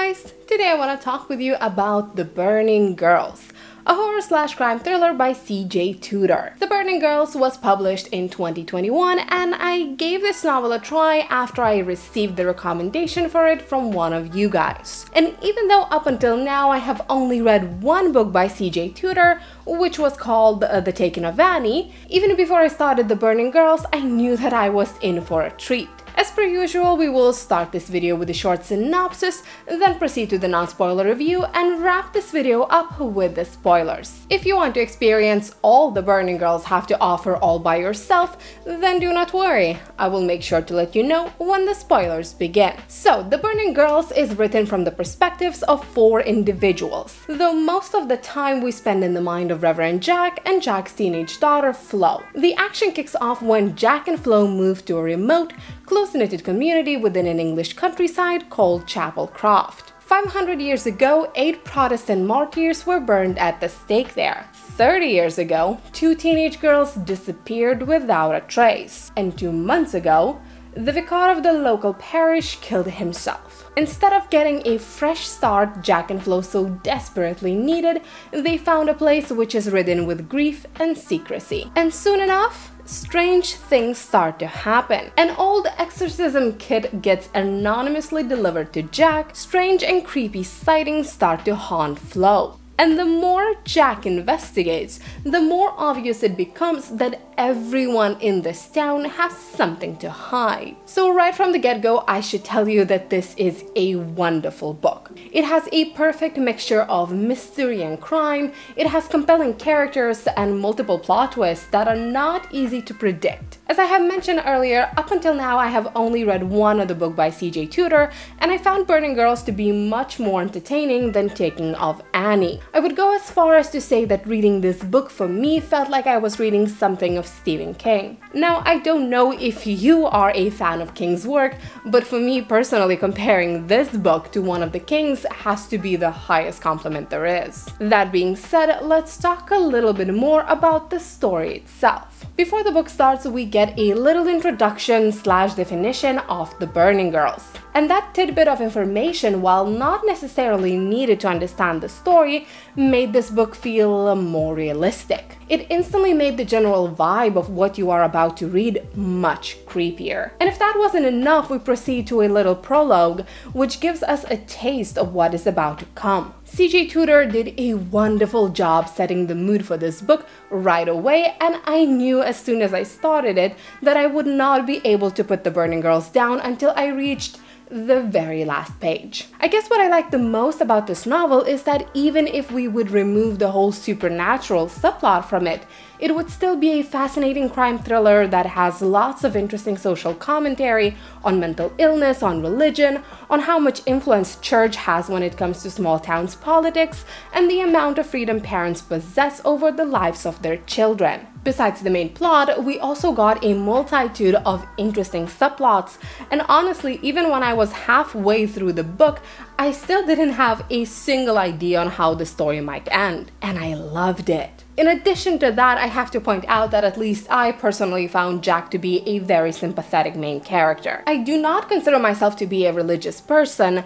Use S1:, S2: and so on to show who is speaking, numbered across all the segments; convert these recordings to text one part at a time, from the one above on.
S1: guys! Today I want to talk with you about The Burning Girls, a horror/crime thriller by C.J. Tudor. The Burning Girls was published in 2021 and I gave this novel a try after I received the recommendation for it from one of you guys. And even though up until now I have only read one book by C.J. Tudor, which was called The Taking of Annie, even before I started The Burning Girls, I knew that I was in for a treat. As per usual, we will start this video with a short synopsis, then proceed to the non-spoiler review and wrap this video up with the spoilers. If you want to experience all The Burning Girls have to offer all by yourself, then do not worry, I will make sure to let you know when the spoilers begin. So, The Burning Girls is written from the perspectives of 4 individuals, though most of the time we spend in the mind of Reverend Jack and Jack's teenage daughter Flo. The action kicks off when Jack and Flo move to a remote, close-knitted community within an English countryside called Chapel Croft. 500 years ago, 8 Protestant martyrs were burned at the stake there. 30 years ago, 2 teenage girls disappeared without a trace. And 2 months ago, the vicar of the local parish killed himself. Instead of getting a fresh start Jack and Flo so desperately needed, they found a place which is ridden with grief and secrecy. And soon enough, strange things start to happen. An old exorcism kit gets anonymously delivered to Jack. Strange and creepy sightings start to haunt Flo. And the more Jack investigates, the more obvious it becomes that everyone in this town has something to hide. So right from the get-go, I should tell you that this is a wonderful book. It has a perfect mixture of mystery and crime, it has compelling characters and multiple plot twists that are not easy to predict. As I have mentioned earlier, up until now I have only read one other book by C.J. Tudor, and I found Burning Girls to be much more entertaining than Taking of Annie. I would go as far as to say that reading this book for me felt like I was reading something of Stephen King. Now, I don't know if you are a fan of King's work, but for me personally, comparing this book to one of the Kings has to be the highest compliment there is. That being said, let's talk a little bit more about the story itself. Before the book starts, we get a little introduction/definition of The Burning Girls. And that tidbit of information, while not necessarily needed to understand the story, made this book feel more realistic. It instantly made the general vibe of what you are about to read much creepier. And if that wasn't enough, we proceed to a little prologue, which gives us a taste of what is about to come. C.J. Tudor did a wonderful job setting the mood for this book right away, and I knew as soon as I started it that I would not be able to put The Burning Girls down until I reached the very last page. I guess what I like the most about this novel is that even if we would remove the whole supernatural subplot from it, it would still be a fascinating crime thriller that has lots of interesting social commentary on mental illness, on religion, on how much influence church has when it comes to small towns politics, and the amount of freedom parents possess over the lives of their children. Besides the main plot, we also got a multitude of interesting subplots, and honestly, even when I was halfway through the book, I still didn't have a single idea on how the story might end, and I loved it. In addition to that, I have to point out that at least I personally found Jack to be a very sympathetic main character. I do not consider myself to be a religious person,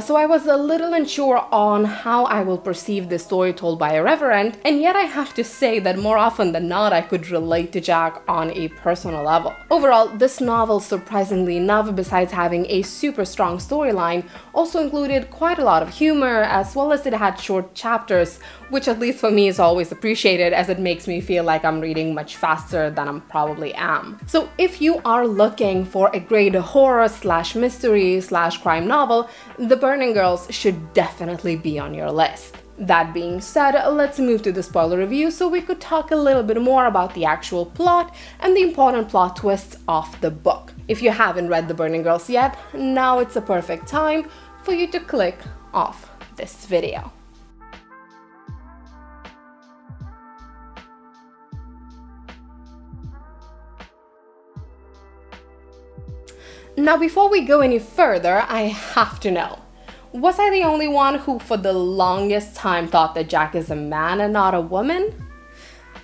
S1: so I was a little unsure on how I will perceive the story told by a reverend, and yet I have to say that more often than not I could relate to Jack on a personal level. Overall, this novel, surprisingly enough, besides having a super strong storyline, also included quite a lot of humor, as well as it had short chapters, which at least for me is always appreciated, as it makes me feel like I'm reading much faster than I probably am. So if you are looking for a great horror/mystery/crime novel, The Burning Girls should definitely be on your list. That being said, let's move to the spoiler review so we could talk a little bit more about the actual plot and the important plot twists of the book. If you haven't read The Burning Girls yet, now it's a perfect time for you to click off this video. Now, before we go any further, I have to know, was I the only one who for the longest time thought that Jack is a man and not a woman?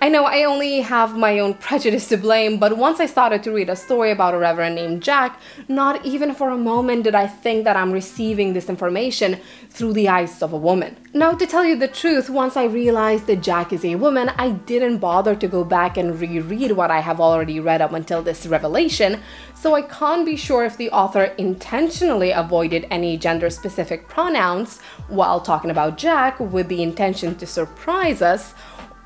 S1: I know I only have my own prejudice to blame, but once I started to read a story about a reverend named Jack, not even for a moment did I think that I'm receiving this information through the eyes of a woman. Now, to tell you the truth, once I realized that Jack is a woman, I didn't bother to go back and reread what I have already read up until this revelation, so I can't be sure if the author intentionally avoided any gender-specific pronouns while talking about Jack with the intention to surprise us,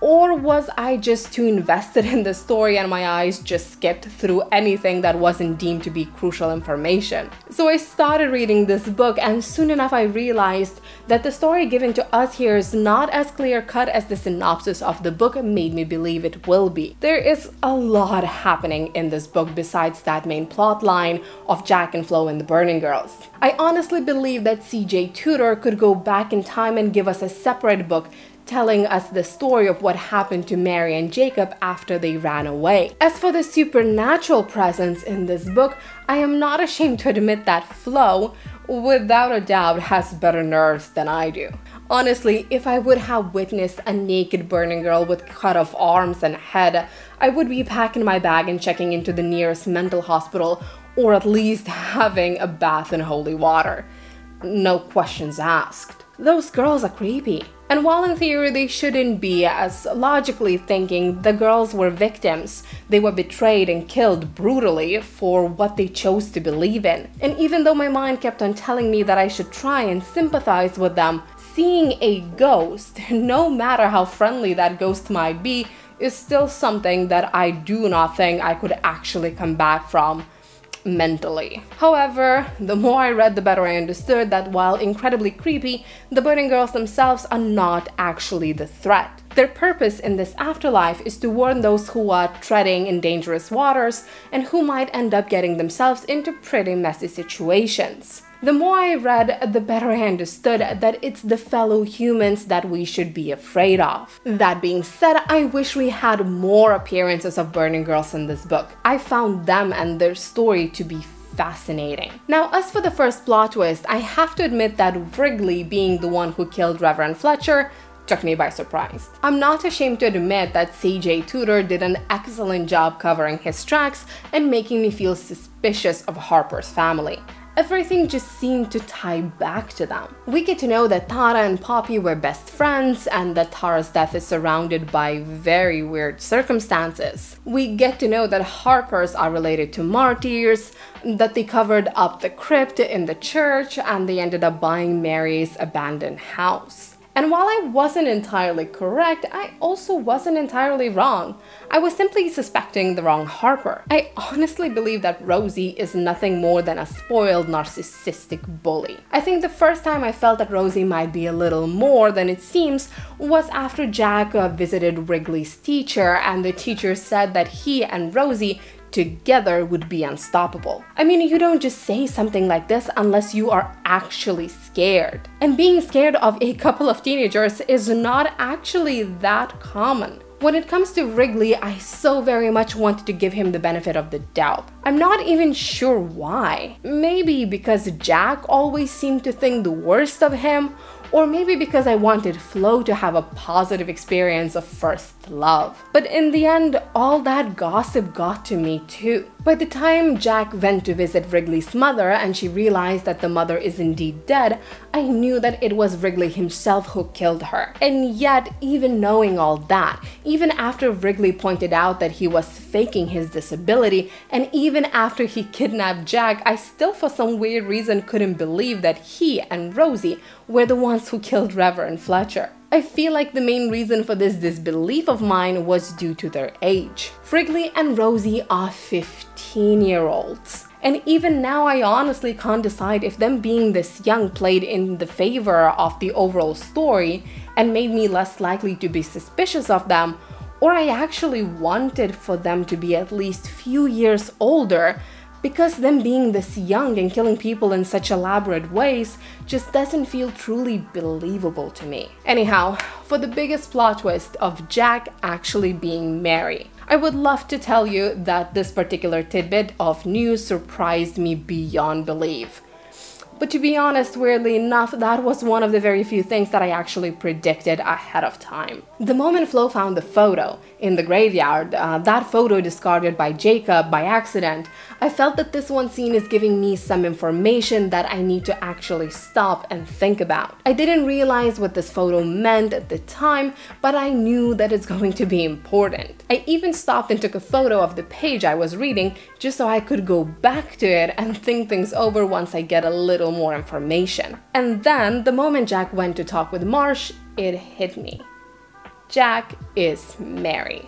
S1: or was I just too invested in the story and my eyes just skipped through anything that wasn't deemed to be crucial information? So I started reading this book, and soon enough I realized that the story given to us here is not as clear-cut as the synopsis of the book made me believe it will be. There is a lot happening in this book besides that main plot line of Jack and Flo and the Burning Girls. I honestly believe that C.J. Tudor could go back in time and give us a separate book telling us the story of what happened to Mary and Jacob after they ran away. As for the supernatural presence in this book, I am not ashamed to admit that Flo, without a doubt, has better nerves than I do. Honestly, if I would have witnessed a naked burning girl with cut off arms and head, I would be packing my bag and checking into the nearest mental hospital, or at least having a bath in holy water. No questions asked. Those girls are creepy. And while in theory they shouldn't be, as logically thinking, the girls were victims. They were betrayed and killed brutally for what they chose to believe in. And even though my mind kept on telling me that I should try and sympathize with them, seeing a ghost, no matter how friendly that ghost might be, is still something that I do not think I could actually come back from mentally. However, the more I read, the better I understood that while incredibly creepy, the Burning Girls themselves are not actually the threat. Their purpose in this afterlife is to warn those who are treading in dangerous waters and who might end up getting themselves into pretty messy situations. The more I read, the better I understood that it's the fellow humans that we should be afraid of. That being said, I wish we had more appearances of Burning Girls in this book. I found them and their story to be fascinating. Now, as for the first plot twist, I have to admit that Wrigley being the one who killed Reverend Fletcher took me by surprise. I'm not ashamed to admit that C.J. Tudor did an excellent job covering his tracks and making me feel suspicious of Harper's family. Everything just seemed to tie back to them. We get to know that Tara and Poppy were best friends and that Tara's death is surrounded by very weird circumstances. We get to know that Harpers are related to martyrs, that they covered up the crypt in the church, and they ended up buying Mary's abandoned house. And while I wasn't entirely correct, I also wasn't entirely wrong. I was simply suspecting the wrong Harper. I honestly believe that Rosie is nothing more than a spoiled, narcissistic bully. I think the first time I felt that Rosie might be a little more than it seems was after Jack visited Wrigley's teacher, and the teacher said that he and Rosie together would be unstoppable. I mean, you don't just say something like this unless you are actually scared. And being scared of a couple of teenagers is not actually that common. When it comes to Wrigley, I so very much wanted to give him the benefit of the doubt. I'm not even sure why. Maybe because Jack always seemed to think the worst of him, or maybe because I wanted Flo to have a positive experience of first love. But in the end, all that gossip got to me too. By the time Jack went to visit Wrigley's mother and she realized that the mother is indeed dead, I knew that it was Wrigley himself who killed her. And yet, even knowing all that, even after Wrigley pointed out that he was faking his disability, and even after he kidnapped Jack, I still for some weird reason couldn't believe that he and Rosie were the ones who killed Reverend Fletcher. I feel like the main reason for this disbelief of mine was due to their age. Wrigley and Rosie are 15-year-olds. And even now I honestly can't decide if them being this young played in the favor of the overall story and made me less likely to be suspicious of them, or I actually wanted for them to be at least few years older, because them being this young and killing people in such elaborate ways just doesn't feel truly believable to me. Anyhow, for the biggest plot twist of Jack actually being Mary, I would love to tell you that this particular tidbit of news surprised me beyond belief. But to be honest, weirdly enough, that was one of the very few things that I actually predicted ahead of time. The moment Flo found the photo in the graveyard, that photo discarded by Jacob by accident, I felt that this one scene is giving me some information that I need to actually stop and think about. I didn't realize what this photo meant at the time, but I knew that it's going to be important. I even stopped and took a photo of the page I was reading just so I could go back to it and think things over once I get a little more information. And then, the moment Jack went to talk with Marsh, it hit me. Jack is Mary.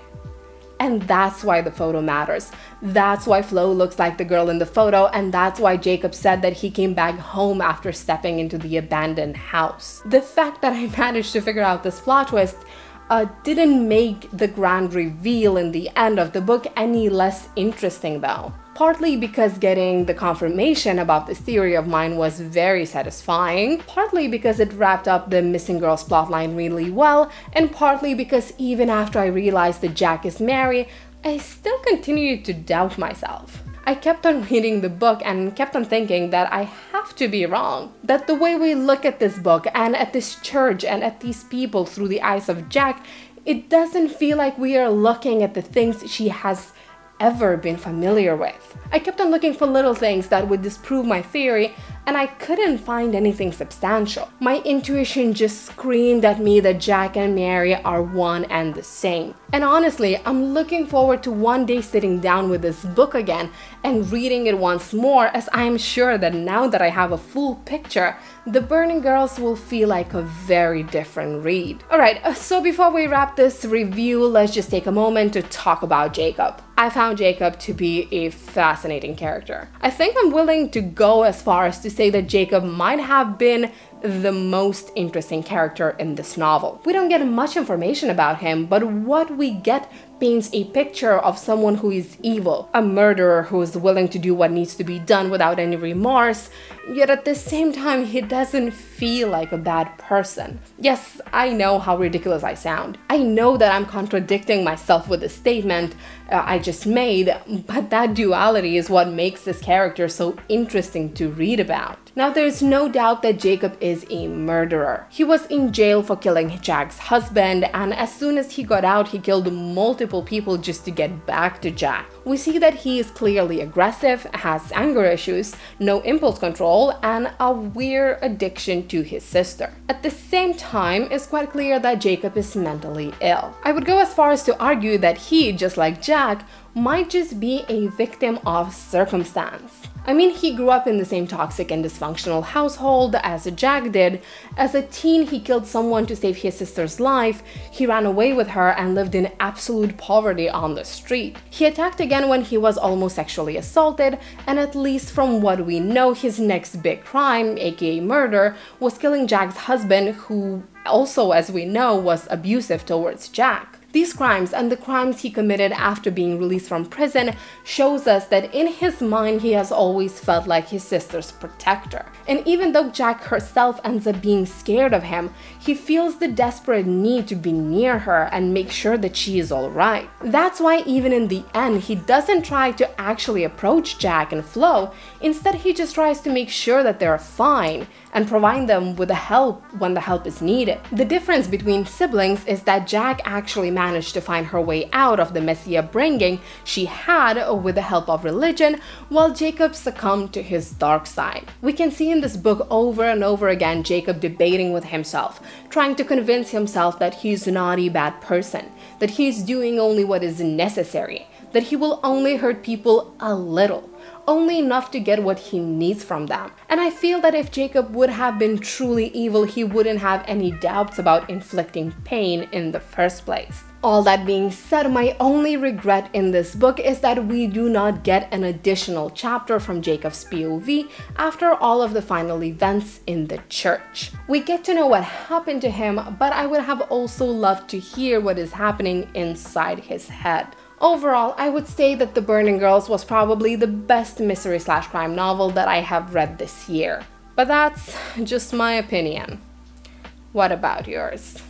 S1: And that's why the photo matters. That's why Flo looks like the girl in the photo, and that's why Jacob said that he came back home after stepping into the abandoned house. The fact that I managed to figure out this plot twist didn't make the grand reveal in the end of the book any less interesting though. Partly because getting the confirmation about this theory of mine was very satisfying, partly because it wrapped up the missing girls plotline really well, and partly because even after I realized that Jack is Mary, I still continued to doubt myself. I kept on reading the book and kept on thinking that I have to be wrong. That the way we look at this book and at this church and at these people through the eyes of Jack, it doesn't feel like we are looking at the things she has ever been familiar with. I kept on looking for little things that would disprove my theory, and I couldn't find anything substantial. My intuition just screamed at me that Jack and Mary are one and the same. And honestly, I'm looking forward to one day sitting down with this book again and reading it once more, as I'm sure that now that I have a full picture, The Burning Girls will feel like a very different read. Alright, so before we wrap this review, let's just take a moment to talk about Jacob. I found Jacob to be a fascinating character. I think I'm willing to go as far as to say that Jacob might have been the most interesting character in this novel. We don't get much information about him, but what we get paints a picture of someone who is evil, a murderer who is willing to do what needs to be done without any remorse, yet at the same time he doesn't feel like a bad person. Yes, I know how ridiculous I sound. I know that I'm contradicting myself with the statement I just made, but that duality is what makes this character so interesting to read about. Now, there's no doubt that Jacob is a murderer. He was in jail for killing Jack's husband, and as soon as he got out, he killed multiple people just to get back to Jack. We see that he is clearly aggressive, has anger issues, no impulse control, and a weird addiction to his sister. At the same time, it's quite clear that Jacob is mentally ill. I would go as far as to argue that he, just like Jack, might just be a victim of circumstance. I mean, he grew up in the same toxic and dysfunctional household as Jack did. As a teen, he killed someone to save his sister's life, he ran away with her and lived in absolute poverty on the street. He attacked again when he was almost sexually assaulted, and at least from what we know, his next big crime, aka murder, was killing Jack's husband, who also, as we know, was abusive towards Jack. These crimes and the crimes he committed after being released from prison shows us that in his mind he has always felt like his sister's protector. And even though Jack herself ends up being scared of him, he feels the desperate need to be near her and make sure that she is alright. That's why even in the end he doesn't try to actually approach Jack and Flo. Instead, he just tries to make sure that they're fine and provide them with the help when the help is needed. The difference between siblings is that Jack actually managed to find her way out of the messy upbringing she had with the help of religion, while Jacob succumbed to his dark side. We can see in this book over and over again Jacob debating with himself, trying to convince himself that he's not a bad person, that he's doing only what is necessary, that he will only hurt people a little, only enough to get what he needs from them. And I feel that if Jacob would have been truly evil, he wouldn't have any doubts about inflicting pain in the first place. All that being said, my only regret in this book is that we do not get an additional chapter from Jacob's POV after all of the final events in the church. We get to know what happened to him, but I would have also loved to hear what is happening inside his head. Overall, I would say that The Burning Girls was probably the best mystery/crime novel that I have read this year. But that's just my opinion. What about yours?